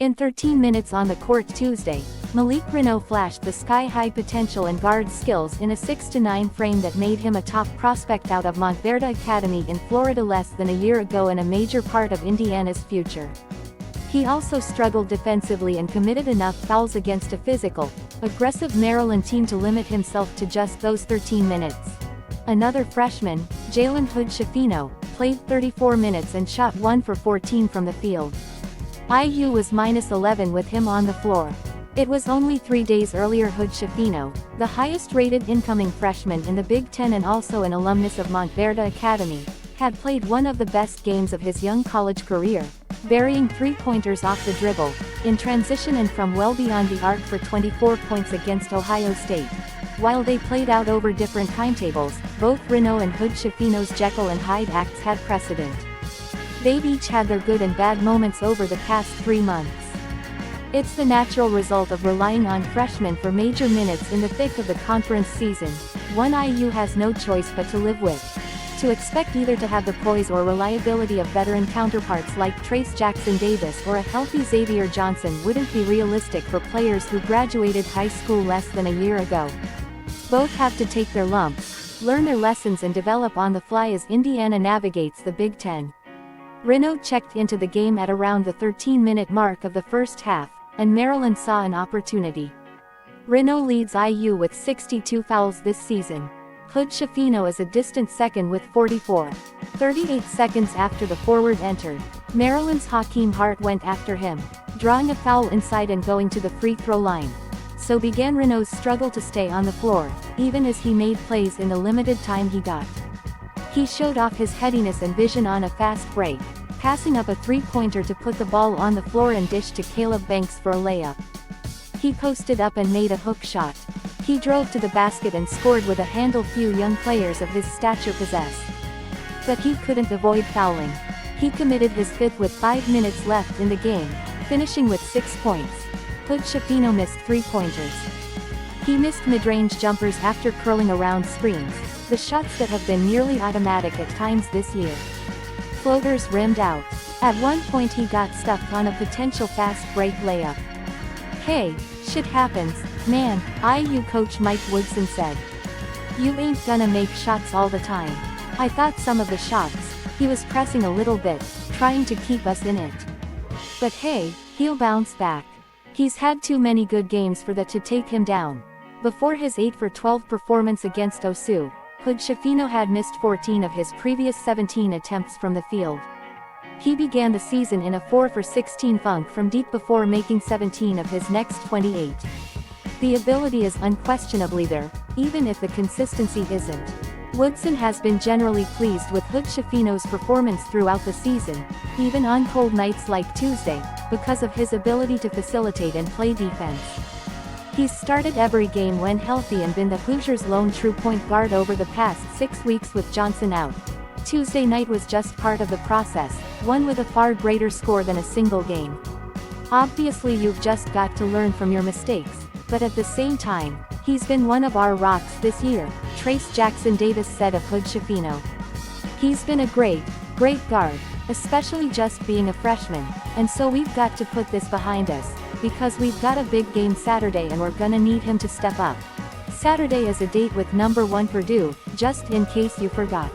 In 13 minutes on the court Tuesday, Malik Reneau flashed the sky-high potential and guard skills in a 6-9 frame that made him a top prospect out of Montverde Academy in Florida less than a year ago and a major part of Indiana's future. He also struggled defensively and committed enough fouls against a physical, aggressive Maryland team to limit himself to just those 13 minutes. Another freshman, Jalen Hood-Schifino, played 34 minutes and shot 1 for 14 from the field. IU was -11 with him on the floor. It was only 3 days earlier Hood-Schifino, the highest-rated incoming freshman in the Big Ten and also an alumnus of Montverde Academy, had played one of the best games of his young college career, burying three-pointers off the dribble, in transition and from well beyond the arc for 24 points against Ohio State. While they played out over different timetables, both Reneau and Hood-Schifino's Jekyll and Hyde acts had precedent. They've each had their good and bad moments over the past 3 months. It's the natural result of relying on freshmen for major minutes in the thick of the conference season, one IU has no choice but to live with. To expect either to have the poise or reliability of veteran counterparts like Trace Jackson-Davis or a healthy Xavier Johnson wouldn't be realistic for players who graduated high school less than a year ago. Both have to take their lumps, learn their lessons and develop on the fly as Indiana navigates the Big Ten. Reneau checked into the game at around the 13-minute mark of the first half, and Maryland saw an opportunity. Reneau leads IU with 62 fouls this season. Hood-Schifino is a distant second with 44. 38 seconds after the forward entered, Maryland's Hakeem Hart went after him, drawing a foul inside and going to the free throw line. So began Reneau's struggle to stay on the floor, even as he made plays in the limited time he got. He showed off his headiness and vision on a fast break, passing up a three-pointer to put the ball on the floor and dish to Caleb Banks for a layup. He posted up and made a hook shot. He drove to the basket and scored with a handle few young players of his stature possess. But he couldn't avoid fouling. He committed his fifth with 5 minutes left in the game, finishing with 6 points. Hood-Schifino missed three-pointers. He missed mid-range jumpers after curling around screens, the shots that have been nearly automatic at times this year. Floaters rimmed out. At one point he got stuck on a potential fast break layup. "Hey, shit happens, man," IU coach Mike Woodson said. "You ain't gonna make shots all the time. I thought some of the shots, he was pressing a little bit, trying to keep us in it. But hey, he'll bounce back. He's had too many good games for that to take him down." Before his 8 for 12 performance against OSU, Hood-Schifino had missed 14 of his previous 17 attempts from the field. He began the season in a 4 for 16 funk from deep before making 17 of his next 28. The ability is unquestionably there, even if the consistency isn't. Woodson has been generally pleased with Hood-Schifino's performance throughout the season, even on cold nights like Tuesday, because of his ability to facilitate and play defense. He's started every game when healthy and been the Hoosiers' lone true point guard over the past 6 weeks with Johnson out. Tuesday night was just part of the process, one with a far greater score than a single game. Obviously you've just got to learn from your mistakes, but at the same time, he's been one of our rocks this year, Trace Jackson-Davis said of Hood-Schifino. He's been a great guard, especially just being a freshman, and so we've got to put this behind us, because we've got a big game Saturday and we're gonna need him to step up. Saturday is a date with number 1 Purdue, just in case you forgot.